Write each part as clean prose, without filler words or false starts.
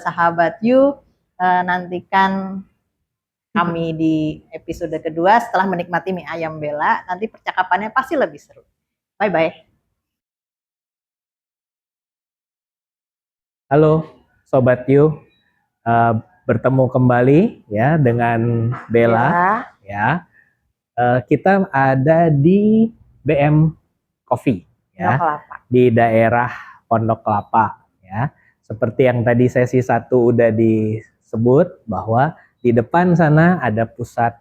Sahabat You, nantikan kami di episode kedua setelah menikmati mie ayam Bella. Nanti percakapannya pasti lebih seru. Bye-bye. Halo Sobat You, bertemu kembali ya dengan Bella ya. Kita ada di BM Coffee ya, di daerah Pondok Kelapa ya. Seperti yang tadi sesi 1 udah disebut bahwa di depan sana ada pusat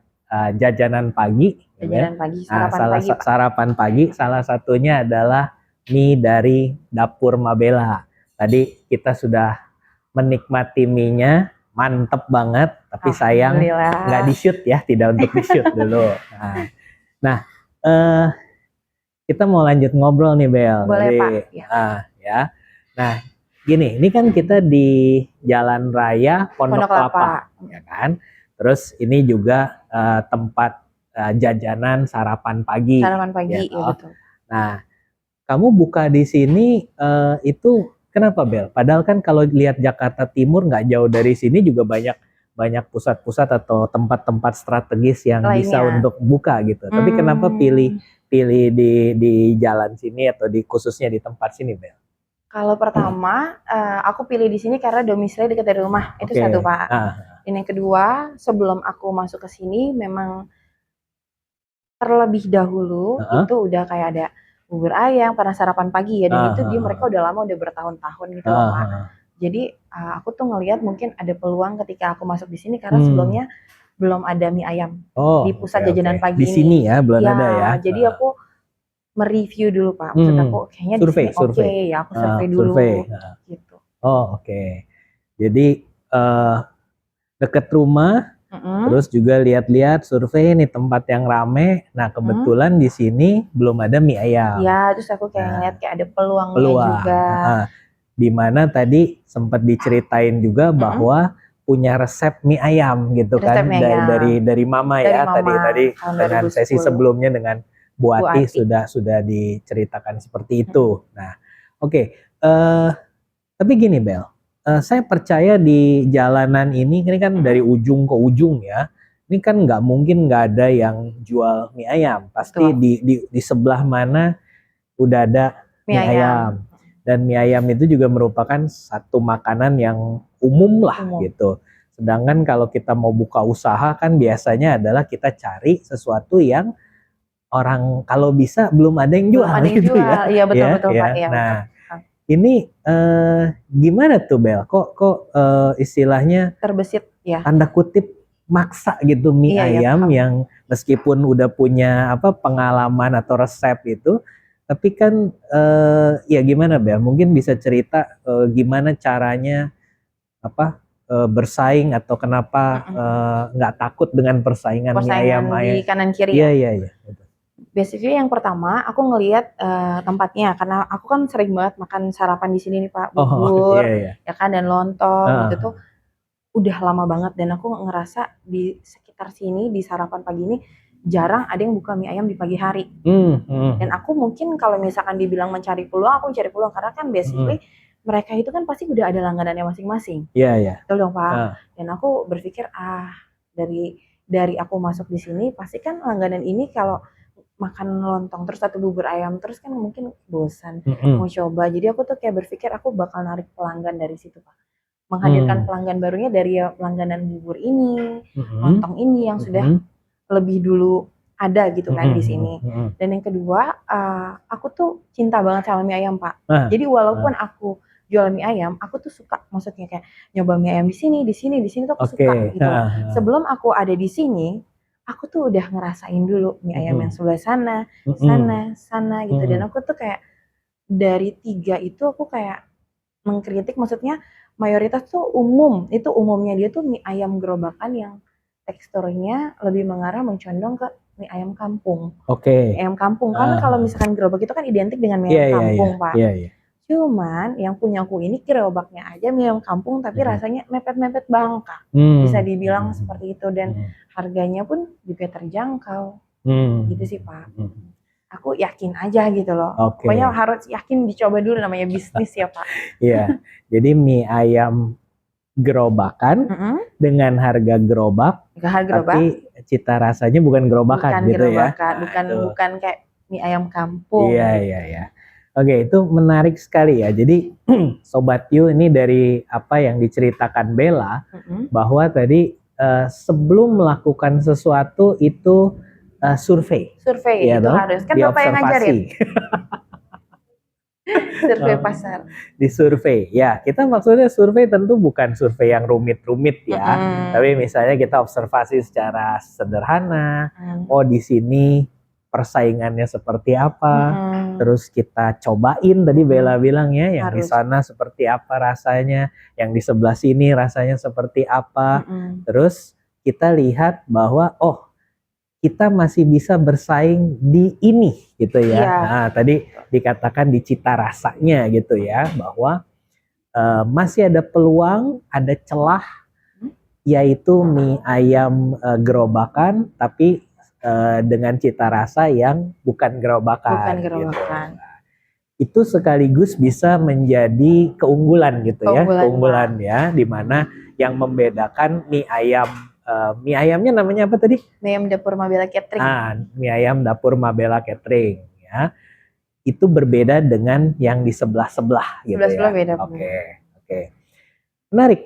jajanan pagi. Jajanan pagi, sarapan pagi, Pak. Sarapan pagi, salah satunya adalah mie dari Dapur Mabella. Tadi kita sudah menikmati mie-nya, mantep banget, tapi sayang nggak di-shoot ya, tidak untuk di-shoot dulu. Nah, kita mau lanjut ngobrol nih Bel. Boleh Pak. Ya. Nah, gini, ini kan kita di Jalan Raya Pondok Kelapa, ya kan? Terus ini juga tempat jajanan sarapan pagi. Sarapan pagi, ya betul. Nah, kamu buka di sini itu kenapa Bel? Padahal kan kalau lihat Jakarta Timur nggak jauh dari sini juga banyak pusat-pusat atau tempat-tempat strategis yang bisa untuk buka gitu. Tapi kenapa pilih di jalan sini atau khususnya di tempat sini Bel? Kalau pertama, aku pilih di sini karena domisili dekat dari rumah. Itu satu Pak. Dan yang kedua, sebelum aku masuk ke sini memang terlebih dahulu itu udah kayak ada bubur ayam, pernah sarapan pagi ya, dan itu mereka udah lama, udah bertahun-tahun gitu loh Pak. Jadi aku tuh ngelihat mungkin ada peluang ketika aku masuk di sini karena sebelumnya belum ada mie ayam di pusat jajanan pagi di sini ya, belum ada ya. Jadi aku mereview dulu Pak, maksud aku kayaknya di sini oke ya, aku survei dulu gitu. Jadi deket rumah. Terus juga lihat-lihat survei nih tempat yang rame. Nah kebetulan di sini belum ada mie ayam. Ya, terus aku kayak ngeliat kayak ada peluangnya juga. Dimana tadi sempat diceritain juga bahwa punya resep mie ayam gitu kan dari Mama ya, tadi dengan sesi sebelumnya dengan Bu Ati sudah diceritakan seperti itu. Nah, tapi gini Bel. Saya percaya di jalanan ini kan dari ujung ke ujung ya. Ini kan nggak mungkin nggak ada yang jual mie ayam. Pasti di sebelah mana udah ada mie ayam. Dan mie ayam itu juga merupakan satu makanan yang umum lah gitu. Sedangkan kalau kita mau buka usaha kan biasanya adalah kita cari sesuatu yang orang kalau bisa belum ada yang jual gitu ya. Iya betul Pak. Nah, ini gimana tuh Bel? Kok istilahnya terbesit ya, tanda kutip maksa gitu mie ayam yang meskipun udah punya pengalaman atau resep itu, tapi kan ya gimana Bel? Mungkin bisa cerita gimana caranya bersaing atau kenapa nggak takut dengan persaingan mie ayam di kanan kiri. Iya. Basically yang pertama aku ngelihat tempatnya, karena aku kan sering banget makan sarapan di sini nih Pak, bubur ya kan, dan lontong itu tuh udah lama banget, dan aku ngerasa di sekitar sini di sarapan pagi ini jarang ada yang buka mie ayam di pagi hari. Dan aku mungkin kalau misalkan dibilang mencari peluang, aku mencari peluang karena kan basically mereka itu kan pasti udah ada langganannya masing-masing. Iya. Betul dong Pak. Dan aku berpikir dari aku masuk di sini pasti kan langganan ini kalau makan lontong terus satu bubur ayam terus kan mungkin bosan mau coba. Jadi aku tuh kayak berpikir aku bakal narik pelanggan dari situ Pak, menghadirkan pelanggan barunya dari langganan bubur ini, lontong ini yang sudah lebih dulu ada gitu kan di sini. Dan yang kedua, aku tuh cinta banget sama mie ayam Pak. Jadi walaupun aku jual mie ayam, aku tuh suka, maksudnya kayak nyoba mie ayam di sini tuh aku suka gitu. Sebelum aku ada di sini, aku tuh udah ngerasain dulu mie ayam yang sebelah sana gitu. Dan aku tuh kayak dari 3 itu aku kayak mengkritik, maksudnya mayoritas tuh umumnya dia tuh mie ayam gerobakan yang teksturnya lebih mengarah mencondong ke mie ayam kampung. Mie ayam kampung kan kalau misalkan gerobak itu kan identik dengan mie ayam kampung Pak. Cuman yang punya aku ini gerobaknya aja mie ayam kampung tapi rasanya mepet-mepet bangka. Bisa dibilang seperti itu, dan harganya pun juga terjangkau. Gitu sih Pak. aku yakin aja gitu loh. Oke. Pokoknya harus yakin, dicoba dulu, namanya bisnis ya Pak. Iya, jadi mie ayam gerobakan dengan harga gerobak, tapi cita rasanya bukan gerobakan bukan gitu ya. gerobakan, bukan kayak mie ayam kampung. Iya. Oke, itu menarik sekali ya. Jadi Sobat You, ini dari apa yang diceritakan Bella, bahwa tadi sebelum melakukan sesuatu itu survei. Survei ya itu toh? harus. Kan Bapak yang ngajarin. Survei pasar. Di survei. Ya, kita maksudnya survei tentu bukan survei yang rumit-rumit ya. Tapi misalnya kita observasi secara sederhana. Oh, di sini persaingannya seperti apa. Terus kita cobain, tadi Bella bilang ya, yang di sana seperti apa rasanya, yang di sebelah sini rasanya seperti apa. Terus kita lihat bahwa kita masih bisa bersaing di ini gitu ya. Nah, tadi dikatakan di cita rasanya gitu ya, bahwa masih ada peluang, ada celah, yaitu mie ayam gerobakan, tapi dengan cita rasa yang bukan gerobakan. Gitu. Itu sekaligus bisa menjadi keunggulan gitu ya, keunggulan ya, dimana yang membedakan mie ayamnya namanya apa tadi? Mie ayam Dapur Mabella Catering. Mie ayam Dapur Mabella Catering ya. Itu berbeda dengan yang di sebelah-sebelah gitu ya. Beda. Oke. Menarik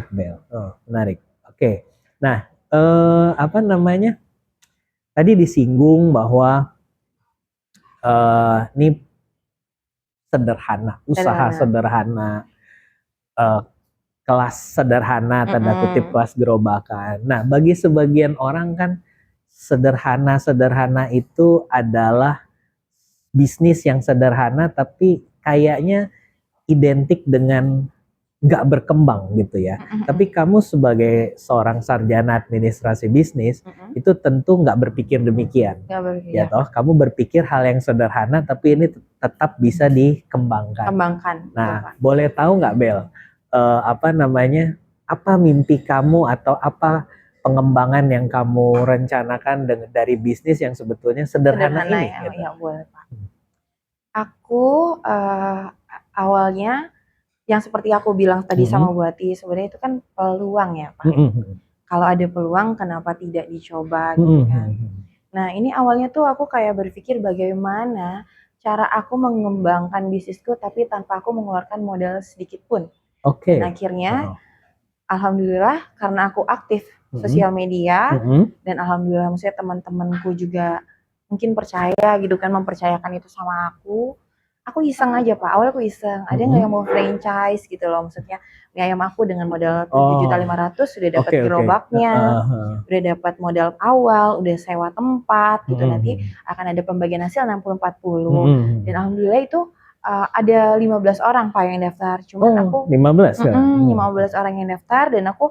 Bel. Menarik. Oke. Nah, apa namanya? Tadi disinggung bahwa ini sederhana, usaha sederhana, kelas sederhana, tanda kutip kelas gerobakan. Nah, bagi sebagian orang kan sederhana itu adalah bisnis yang sederhana, tapi kayaknya identik dengan nggak berkembang gitu ya. Tapi kamu sebagai seorang sarjana administrasi bisnis, itu tentu nggak berpikir demikian. Ya toh, kamu berpikir hal yang sederhana, tapi ini tetap bisa dikembangkan. Nah, boleh tahu nggak Bel? Apa mimpi kamu atau apa pengembangan yang kamu rencanakan dari bisnis yang sebetulnya sederhana ini? Ya, gitu. Ya boleh Pak. Aku awalnya yang seperti aku bilang tadi sama Bu Ati, sebenarnya itu kan peluang ya Pak. Kalau ada peluang kenapa tidak dicoba gitu kan. Nah ini awalnya tuh aku kayak berpikir bagaimana cara aku mengembangkan bisnisku tapi tanpa aku mengeluarkan modal sedikit pun. Dan akhirnya alhamdulillah karena aku aktif sosial media dan alhamdulillah maksudnya teman-temanku juga mungkin percaya gitu kan, mempercayakan itu sama aku iseng aja Pak, awalnya aku iseng, ada nggak yang mau franchise gitu loh, maksudnya mie ayam aku dengan modal 7.500.000 sudah dapat gerobaknya, udah dapat modal awal, udah sewa tempat gitu, nanti akan ada pembagian hasil 60-40 dan alhamdulillah itu ada 15 orang Pak yang daftar, cuman aku 15 orang yang daftar dan aku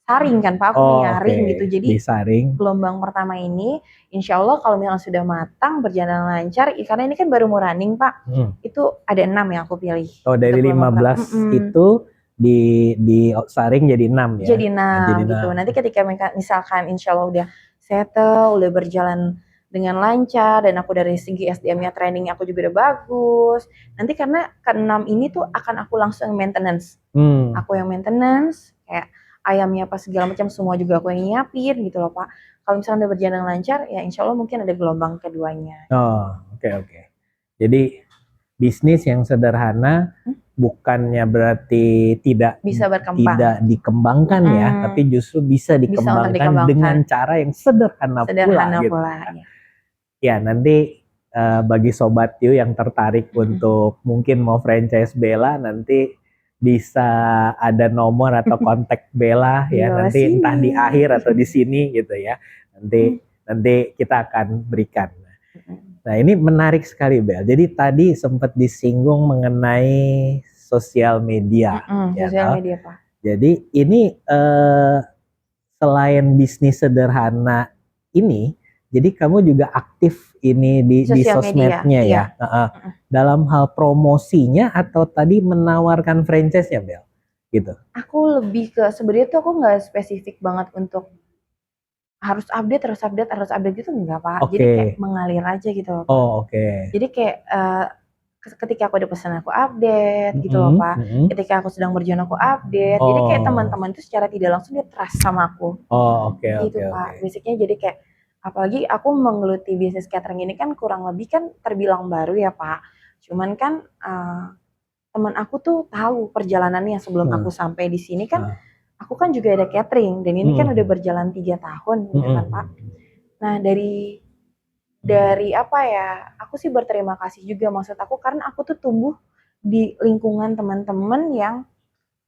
saring kan Pak, aku nyaring gitu, jadi disaring. Gelombang pertama ini insya Allah kalau misalnya sudah matang, berjalan lancar, karena ini kan baru mau running Pak, itu ada 6 yang aku pilih. Dari 15 itu disaring jadi 6 ya? Jadi 6 gitu, nanti ketika misalkan insya Allah udah settle, udah berjalan dengan lancar, dan aku dari segi SDM-nya training aku juga udah bagus, nanti karena ke-6 ini tuh akan aku langsung maintenance, aku yang maintenance, kayak ayamnya apa segala macam semua juga aku yang nyiapin gitu loh Pak. Kalau misalnya udah berjalan lancar ya insya Allah mungkin ada gelombang keduanya. Oke. Jadi bisnis yang sederhana bukannya berarti tidak bisa berkembang, tidak dikembangkan ya, tapi justru bisa dikembangkan dengan cara yang sederhana pula. Gitu. Ya nanti bagi Sobat You yang tertarik untuk mungkin mau franchise Bella, nanti bisa ada nomor atau kontak Bella ya, nanti sini. Entah di akhir atau di sini gitu ya, nanti kita akan berikan. Nah ini menarik sekali Bel, jadi tadi sempat disinggung mengenai sosial media. Sosial media Pak. Jadi ini selain bisnis sederhana ini, jadi kamu juga aktif ini di sosmednya ya. Dalam hal promosinya atau tadi menawarkan franchise-nya Bel? Gitu. Aku lebih ke sebenarnya tuh aku nggak spesifik banget untuk harus update, gitu enggak Pak. Oke. Jadi kayak mengalir aja gitu loh Pak. Oh, oke. Jadi kayak ketika aku ada pesan aku update gitu loh Pak. Ketika aku sedang berjuang aku update. Jadi kayak teman-teman itu secara tidak langsung dia trust sama aku. Oh, oke, gitu oke, Pak. oke. Basicnya jadi kayak apalagi aku menggeluti bisnis catering ini kan kurang lebih kan terbilang baru ya Pak. Cuman kan teman aku tuh tahu perjalanannya sebelum aku sampai di sini kan. Aku kan juga ada catering dan ini kan udah berjalan 3 tahun gitu kan Pak. Nah dari apa ya, aku sih berterima kasih juga maksud aku karena aku tuh tumbuh di lingkungan teman-teman yang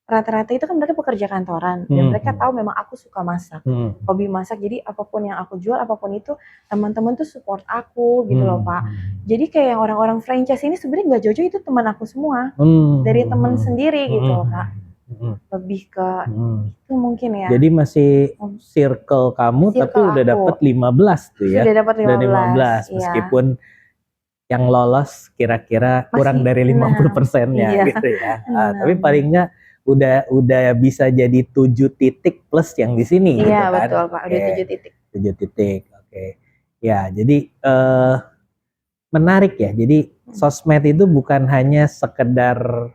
rata-rata itu kan mereka pekerja kantoran dan mereka tahu memang aku suka masak, hobi masak. Jadi apapun yang aku jual, apapun itu teman-teman tuh support aku gitu loh Pak. Jadi kayak yang orang-orang franchise ini sebenarnya nggak jauh-jauh itu teman aku semua, dari teman sendiri gitu loh Pak. Lebih ke itu mungkin ya. Jadi masih circle kamu tapi udah dapat 15 tuh ya. Sudah dapat 15, meskipun yang lolos kira-kira kurang dari 50%-nya gitu ya. Tapi paling enggak udah bisa jadi 7 titik plus yang di sini gitu kan. Iya betul Pak, udah 7 titik. 7 titik. Oke. Ya, jadi menarik ya. Jadi sosmed itu bukan hanya sekedar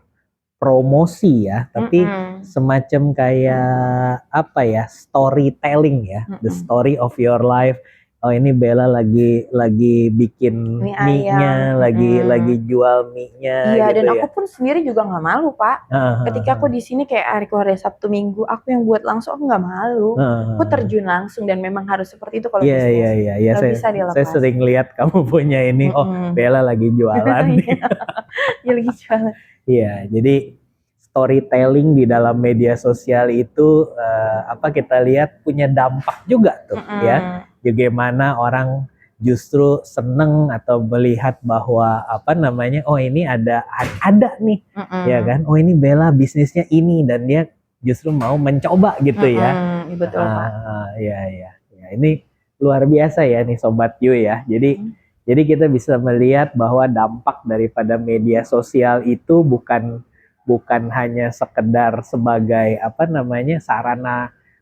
promosi ya, tapi semacam kayak apa ya, storytelling ya, the story of your life. Oh ini Bella lagi bikin mie-nya, lagi jual mie-nya. Iya, gitu dan ya. aku pun sendiri juga nggak malu Pak. Ketika aku di sini kayak hari keluar Sabtu Minggu, aku yang buat langsung aku nggak malu. Aku terjun langsung dan memang harus seperti itu kalau bisnis. Iya. Saya sering lihat kamu punya ini. Oh Bella lagi jualan. Dia lagi jualan. Iya, jadi storytelling di dalam media sosial itu kita lihat punya dampak juga tuh ya. Bagaimana orang justru seneng atau melihat bahwa oh ini ada nih ya kan. Oh ini Bella bisnisnya ini dan dia justru mau mencoba gitu ya. Betul Pak. Ya. Ini luar biasa ya nih Sobat Yu ya. Jadi kita bisa melihat bahwa dampak daripada media sosial itu bukan hanya sekedar sebagai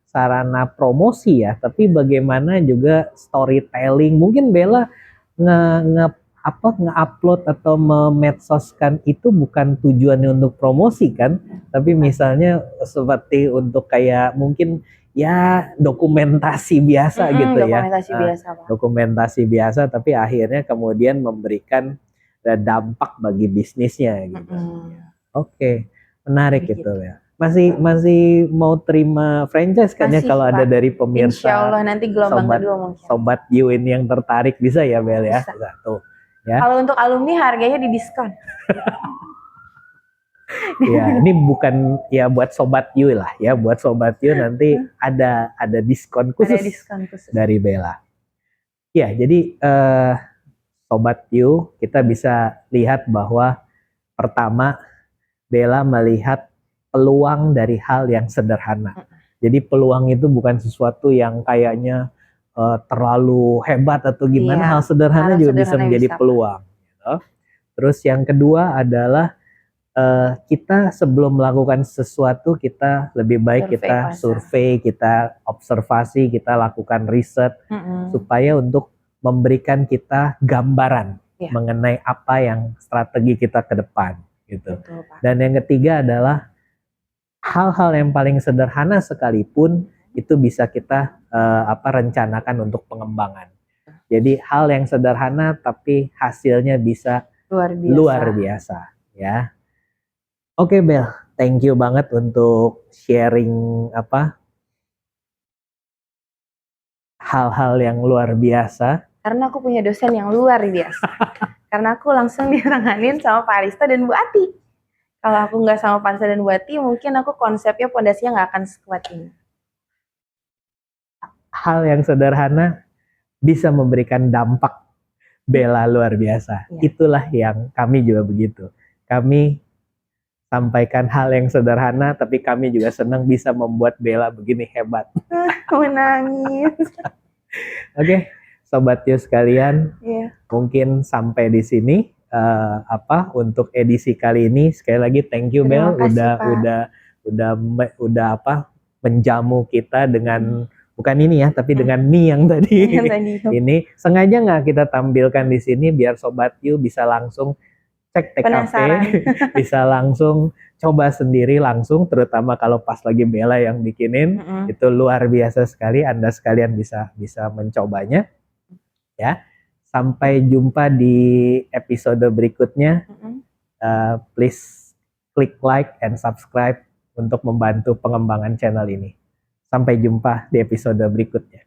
sarana promosi ya, tapi bagaimana juga storytelling. Mungkin Bella nge-upload atau memedsoskan itu bukan tujuannya untuk promosi kan, tapi misalnya seperti untuk kayak mungkin ya dokumentasi biasa gitu dokumentasi ya. Biasa, Pak. Dokumentasi biasa tapi akhirnya kemudian memberikan dampak bagi bisnisnya gitu. Oke, menarik gitu ya. Masih mau terima franchise kan ya kalau ada dari pemirsa. Insya Allah nanti gelombang kedua mungkin. Sobat Yu ini yang tertarik bisa ya Bel ya. Bisa. Tuh, ya. Kalau untuk alumni harganya didiskon. Ya, ini bukan ya buat Sobat Yu lah ya, buat Sobat Yu nanti ada diskon khusus. Ada diskon khusus dari Bella. Ya, jadi Sobat Yu kita bisa lihat bahwa pertama Bella melihat peluang dari hal yang sederhana. Jadi peluang itu bukan sesuatu yang kayaknya terlalu hebat atau gimana. Hal sederhana juga bisa menjadi peluang. Gitu. Terus yang kedua adalah kita sebelum melakukan sesuatu kita lebih baik kita survei, kita observasi, kita lakukan riset supaya untuk memberikan kita gambaran mengenai apa yang strategi kita ke depan. Gitu. Betul, Pak. Dan yang ketiga adalah hal-hal yang paling sederhana sekalipun itu bisa kita rencanakan untuk pengembangan. Jadi hal yang sederhana tapi hasilnya bisa luar biasa ya. Oke Bel, thank you banget untuk sharing hal-hal yang luar biasa. Karena aku punya dosen yang luar biasa. Karena aku langsung ditanganin sama Pak Arista dan Bu Ati. Kalau aku nggak sama Pak Arista dan Bu Ati, mungkin aku konsepnya pondasinya nggak akan sekuat ini. Hal yang sederhana bisa memberikan dampak Bella luar biasa. Ya. Itulah yang kami juga begitu. Kami sampaikan hal yang sederhana, tapi kami juga senang bisa membuat Bella begini hebat. Menangis. Oke. Sobat Yu sekalian, mungkin sampai di sini untuk edisi kali ini. Sekali lagi thank you Bel, udah menjamu kita dengan bukan ini ya, tapi dengan mie yang tadi. Yang tadi itu. Ini sengaja nggak kita tampilkan di sini biar Sobat You bisa langsung cek TKP, Penasaran. bisa langsung coba sendiri langsung, terutama kalau pas lagi Bella yang bikinin, itu luar biasa sekali. Anda sekalian bisa mencobanya, ya. Sampai jumpa di episode berikutnya. Please klik like and subscribe untuk membantu pengembangan channel ini. Sampai jumpa di episode berikutnya.